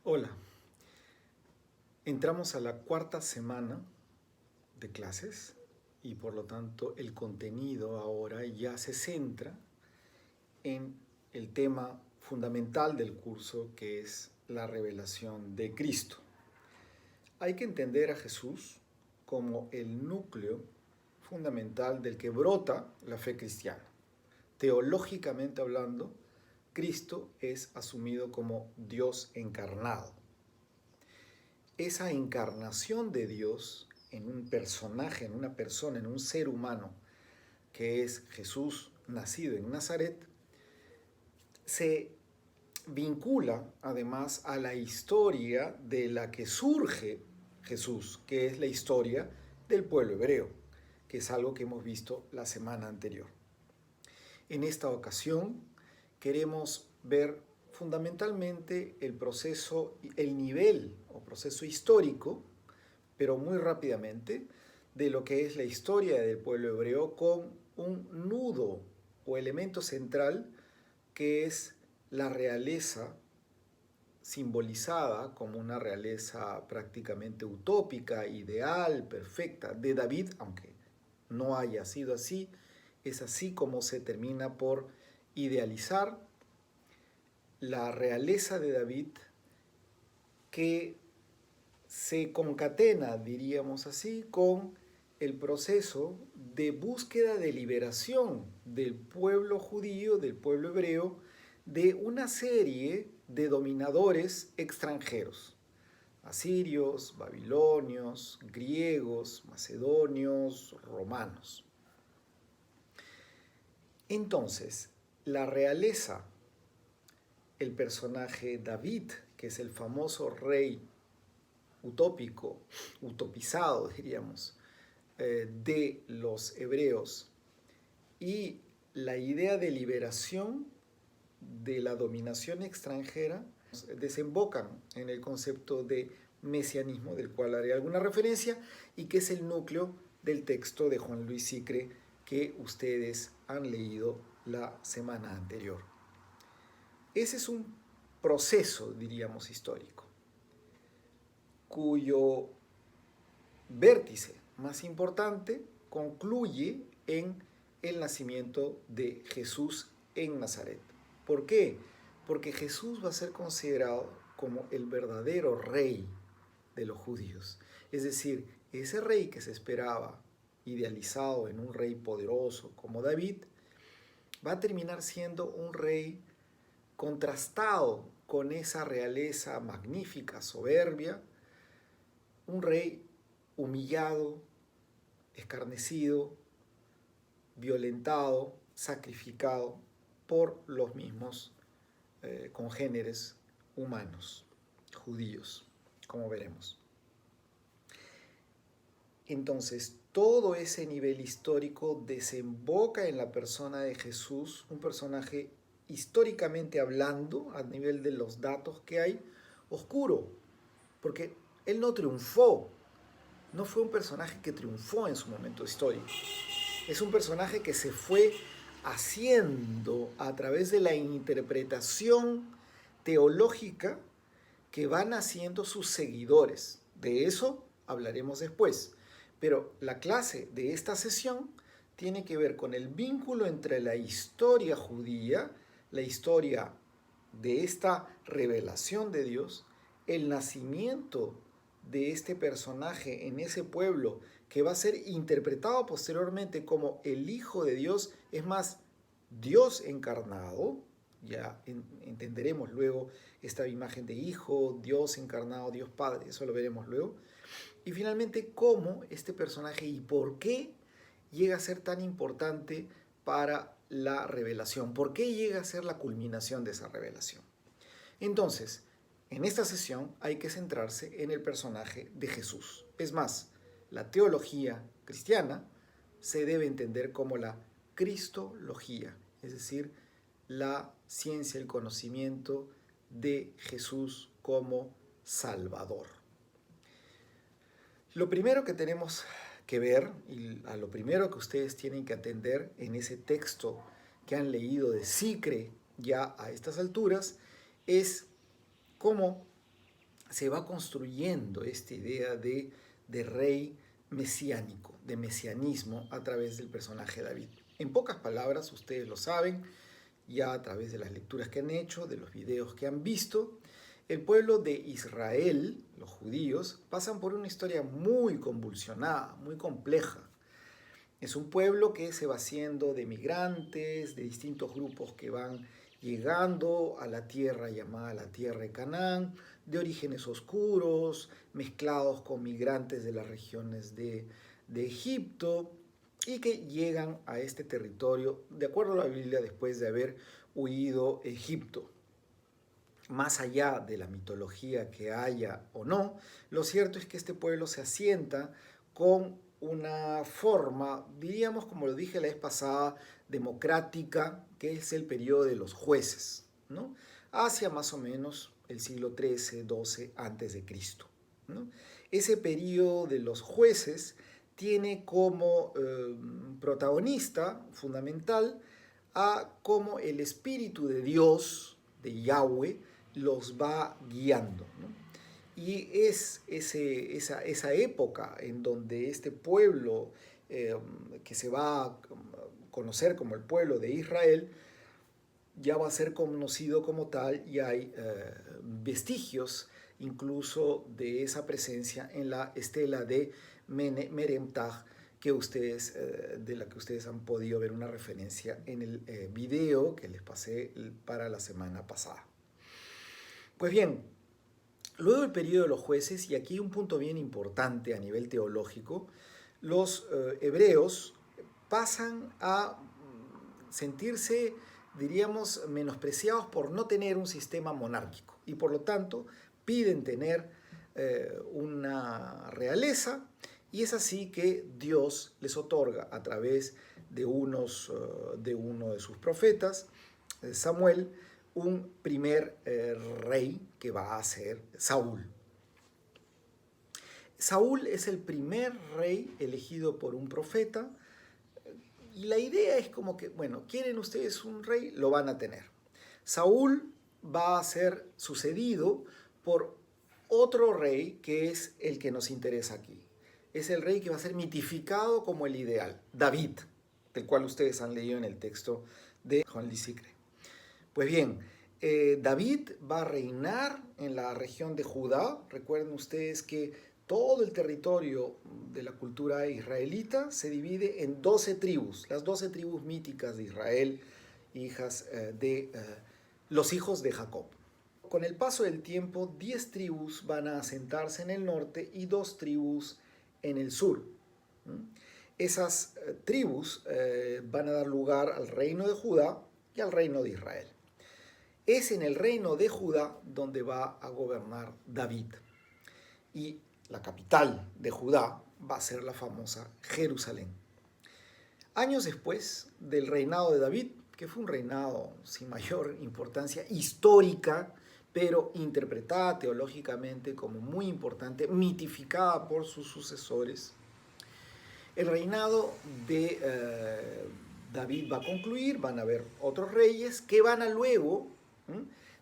Hola, entramos a la cuarta semana de clases y por lo tanto el contenido ahora ya se centra en el tema fundamental del curso, que es la revelación de Cristo. Hay que entender a Jesús como el núcleo fundamental del que brota la fe cristiana. Teológicamente hablando, Cristo es asumido como Dios encarnado. Esa encarnación de Dios en un personaje, en una persona, en un ser humano, que es Jesús nacido en Nazaret, se vincula además a la historia de la que surge Jesús, que es la historia del pueblo hebreo, que es algo que hemos visto la semana anterior. En esta ocasión queremos ver fundamentalmente el proceso, el nivel o proceso histórico, pero muy rápidamente, de lo que es la historia del pueblo hebreo, con un nudo o elemento central que es la realeza simbolizada como una realeza prácticamente utópica, ideal, perfecta, de David, aunque no haya sido así. Es así como se termina por idealizar la realeza de David, que se concatena, diríamos así, con el proceso de búsqueda de liberación del pueblo judío, del pueblo hebreo, de una serie de dominadores extranjeros: asirios, babilonios, griegos, macedonios, romanos. Entonces, la realeza, el personaje David, que es el famoso rey utópico, utopizado, diríamos, de los hebreos, y la idea de liberación de la dominación extranjera desembocan en el concepto de mesianismo, del cual haré alguna referencia, y que es el núcleo del texto de Juan Luis Sicre que ustedes han leído la semana anterior. Ese es un proceso, diríamos, histórico, cuyo vértice más importante concluye en el nacimiento de Jesús en Nazaret. ¿Por qué? Porque Jesús va a ser considerado como el verdadero rey de los judíos. Es decir, ese rey que se esperaba, idealizado en un rey poderoso como David, va a terminar siendo un rey contrastado con esa realeza magnífica, soberbia, un rey humillado, escarnecido, violentado, sacrificado por los mismos congéneres humanos, judíos, como veremos. Entonces, todo ese nivel histórico desemboca en la persona de Jesús, un personaje históricamente hablando, a nivel de los datos que hay, oscuro, porque él no triunfó, no fue un personaje que triunfó en su momento histórico. Es un personaje que se fue haciendo a través de la interpretación teológica que van haciendo sus seguidores. De eso hablaremos después. Pero la clase de esta sesión tiene que ver con el vínculo entre la historia judía, la historia de esta revelación de Dios, el nacimiento de este personaje en ese pueblo, que va a ser interpretado posteriormente como el Hijo de Dios, es más, Dios encarnado. Ya entenderemos luego esta imagen de Hijo, Dios encarnado, Dios Padre, eso lo veremos luego. Y finalmente, cómo este personaje y por qué llega a ser tan importante para la revelación, por qué llega a ser la culminación de esa revelación. Entonces, en esta sesión hay que centrarse en el personaje de Jesús. Es más, la teología cristiana se debe entender como la cristología, es decir, la ciencia, el conocimiento de Jesús como Salvador. Lo primero que tenemos que ver, y a lo primero que ustedes tienen que atender en ese texto que han leído de Sicre ya a estas alturas, es cómo se va construyendo esta idea de rey mesiánico, de mesianismo a través del personaje David. En pocas palabras, ustedes lo saben, ya a través de las lecturas que han hecho, de los videos que han visto, el pueblo de Israel, los judíos, pasan por una historia muy convulsionada, muy compleja. Es un pueblo que se va haciendo de migrantes, de distintos grupos que van llegando a la tierra llamada la tierra de Canaán, de orígenes oscuros, mezclados con migrantes de las regiones de Egipto, y que llegan a este territorio, de acuerdo a la Biblia, después de haber huido Egipto. Más allá de la mitología que haya o no, lo cierto es que este pueblo se asienta con una forma, diríamos, como lo dije la vez pasada, democrática, que es el periodo de los jueces, ¿no? Hacia más o menos el siglo XIII, XII antes de Cristo, ¿no? Ese periodo de los jueces tiene como protagonista fundamental a cómo el Espíritu de Dios, de Yahweh, los va guiando, ¿no? Y es esa época en donde este pueblo, que se va a conocer como el pueblo de Israel, ya va a ser conocido como tal, y hay vestigios incluso de esa presencia en la estela de Meremtag, que ustedes, de la que ustedes han podido ver una referencia en el video que les pasé para la semana pasada. Pues bien, luego del periodo de los jueces, y aquí un punto bien importante a nivel teológico, los hebreos pasan a sentirse, diríamos, menospreciados por no tener un sistema monárquico, y por lo tanto piden tener una realeza, y es así que Dios les otorga a través de uno de sus profetas, Samuel, un primer rey que va a ser Saúl. Saúl es el primer rey elegido por un profeta, y la idea es como que, bueno, ¿quieren ustedes un rey? Lo van a tener. Saúl va a ser sucedido por otro rey que es el que nos interesa aquí. Es el rey que va a ser mitificado como el ideal, David, del cual ustedes han leído en el texto de Juan Lisicre. Pues bien, David va a reinar en la región de Judá. Recuerden ustedes que todo el territorio de la cultura israelita se divide en 12 tribus, las 12 tribus míticas de Israel, hijas de los hijos de Jacob. Con el paso del tiempo, 10 tribus van a asentarse en el norte y 2 tribus en el sur. Esas tribus van a dar lugar al reino de Judá y al reino de Israel. Es en el reino de Judá donde va a gobernar David. Y la capital de Judá va a ser la famosa Jerusalén. Años después del reinado de David, que fue un reinado sin mayor importancia histórica, pero interpretada teológicamente como muy importante, mitificada por sus sucesores, el reinado de David va a concluir, van a haber otros reyes que van a luego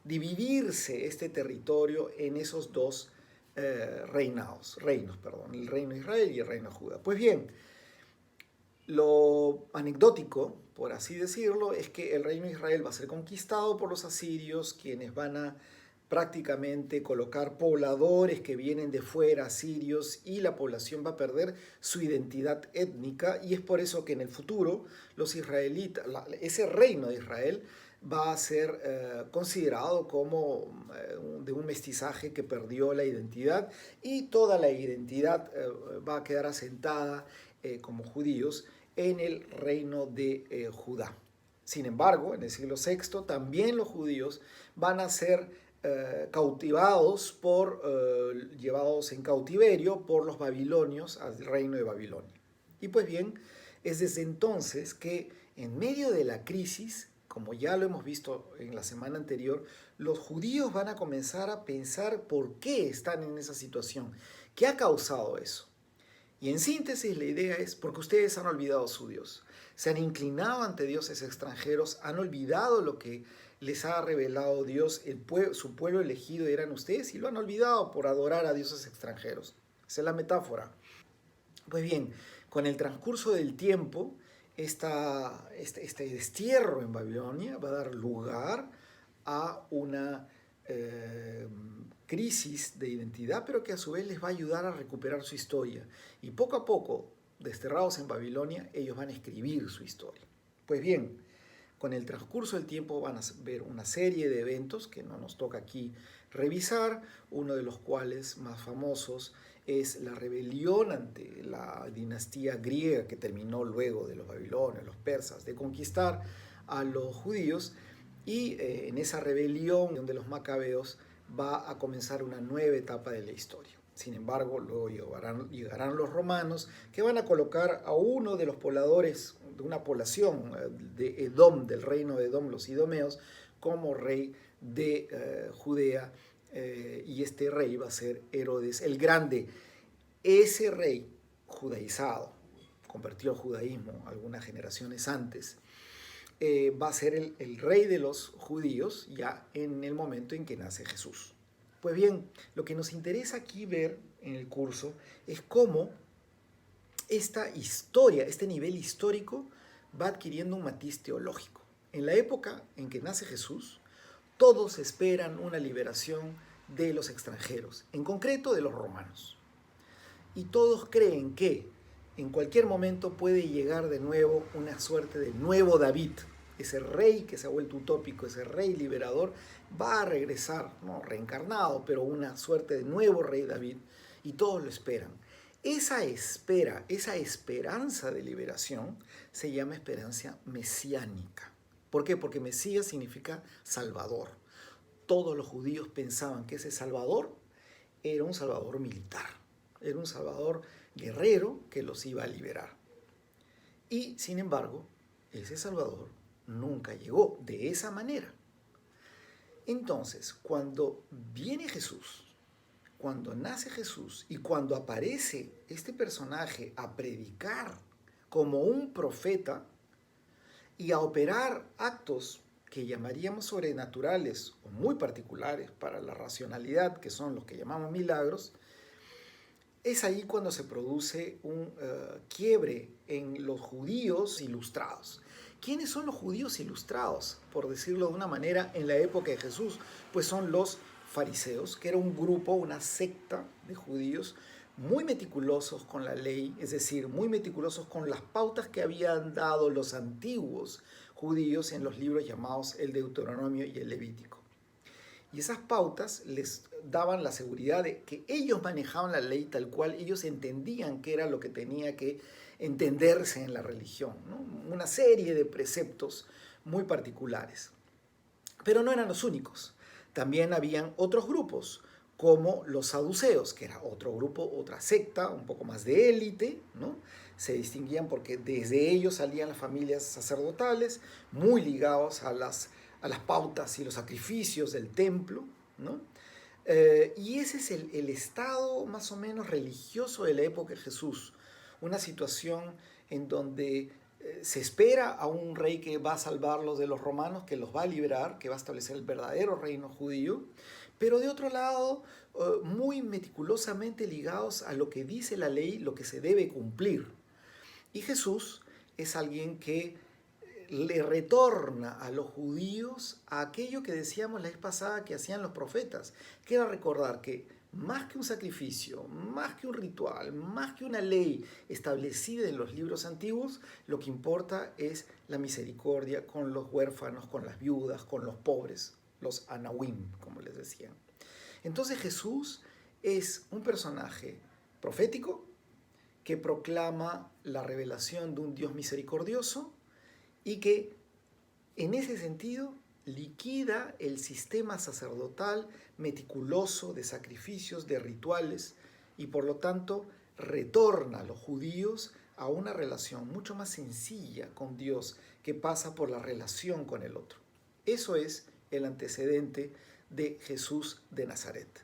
dividirse este territorio en esos dos reinos, el reino de Israel y el reino de Judá. Pues bien, lo anecdótico, por así decirlo, es que el reino de Israel va a ser conquistado por los asirios, quienes van a prácticamente colocar pobladores que vienen de fuera, asirios, y la población va a perder su identidad étnica, y es por eso que en el futuro los israelitas, ese reino de Israel va a ser considerado como de un mestizaje que perdió la identidad, y toda la identidad va a quedar asentada como judíos en el reino de Judá. Sin embargo, en el siglo VI también los judíos van a ser cautivados llevados en cautiverio por los babilonios al reino de Babilonia. Y pues bien, es desde entonces que en medio de la crisis, como ya lo hemos visto en la semana anterior, los judíos van a comenzar a pensar por qué están en esa situación, qué ha causado eso. Y en síntesis la idea es porque ustedes han olvidado a su Dios, se han inclinado ante dioses extranjeros, han olvidado lo que les ha revelado Dios, su pueblo elegido eran ustedes y lo han olvidado por adorar a dioses extranjeros. Esa es la metáfora. Pues bien, con el transcurso del tiempo, este destierro en Babilonia va a dar lugar a una crisis de identidad, pero que a su vez les va a ayudar a recuperar su historia. Y poco a poco, desterrados en Babilonia, ellos van a escribir su historia. Pues bien, con el transcurso del tiempo van a ver una serie de eventos que no nos toca aquí revisar, uno de los cuales más famosos es la rebelión ante la dinastía griega que terminó luego de los babilonios, los persas, de conquistar a los judíos, y en esa rebelión de los macabeos va a comenzar una nueva etapa de la historia. Sin embargo, luego llegarán los romanos, que van a colocar a uno de los pobladores de una población de Edom, del reino de Edom, los idomeos, como rey de Judea, y este rey va a ser Herodes el Grande. Ese rey judaizado, convertido al judaísmo algunas generaciones antes, va a ser el rey de los judíos ya en el momento en que nace Jesús. Pues bien, lo que nos interesa aquí ver en el curso es cómo esta historia, este nivel histórico, va adquiriendo un matiz teológico. En la época en que nace Jesús, todos esperan una liberación de los extranjeros, en concreto de los romanos. Y todos creen que en cualquier momento puede llegar de nuevo una suerte de nuevo David. Ese rey que se ha vuelto utópico, ese rey liberador, va a regresar, no reencarnado, pero una suerte de nuevo rey David, y todos lo esperan. Esa espera, esa esperanza de liberación se llama esperanza mesiánica. ¿Por qué? Porque Mesías significa Salvador. Todos los judíos pensaban que ese Salvador era un Salvador militar, era un Salvador guerrero que los iba a liberar. Y, sin embargo, ese Salvador nunca llegó de esa manera. Entonces, cuando viene Jesús, cuando nace Jesús y cuando aparece este personaje a predicar como un profeta y a operar actos que llamaríamos sobrenaturales o muy particulares para la racionalidad, que son los que llamamos milagros, es ahí cuando se produce un quiebre en los judíos ilustrados. ¿Quiénes son los judíos ilustrados, por decirlo de una manera, en la época de Jesús? Pues son los fariseos, que era un grupo, una secta de judíos muy meticulosos con la ley, es decir, muy meticulosos con las pautas que habían dado los antiguos judíos en los libros llamados el Deuteronomio y el Levítico. Y esas pautas les daban la seguridad de que ellos manejaban la ley tal cual, ellos entendían qué era lo que tenía que entenderse en la religión, ¿no? Una serie de preceptos muy particulares. Pero no eran los únicos. También habían otros grupos, como los saduceos, que era otro grupo, otra secta, un poco más de élite, ¿no? Se distinguían porque desde ellos salían las familias sacerdotales, muy ligados a las pautas y los sacrificios del templo, ¿no? Y ese es el estado más o menos religioso de la época de Jesús. Una situación en donde se espera a un rey que va a salvarlos de los romanos, que los va a liberar, que va a establecer el verdadero reino judío, pero de otro lado, muy meticulosamente ligados a lo que dice la ley, lo que se debe cumplir. Y Jesús es alguien que le retorna a los judíos a aquello que decíamos la vez pasada que hacían los profetas, que era recordar que más que un sacrificio, más que un ritual, más que una ley establecida en los libros antiguos, lo que importa es la misericordia con los huérfanos, con las viudas, con los pobres, los anahuim, como les decían. Entonces Jesús es un personaje profético que proclama la revelación de un Dios misericordioso y que en ese sentido liquida el sistema sacerdotal meticuloso de sacrificios, de rituales, y por lo tanto retorna a los judíos a una relación mucho más sencilla con Dios que pasa por la relación con el otro. Eso es el antecedente de Jesús de Nazaret.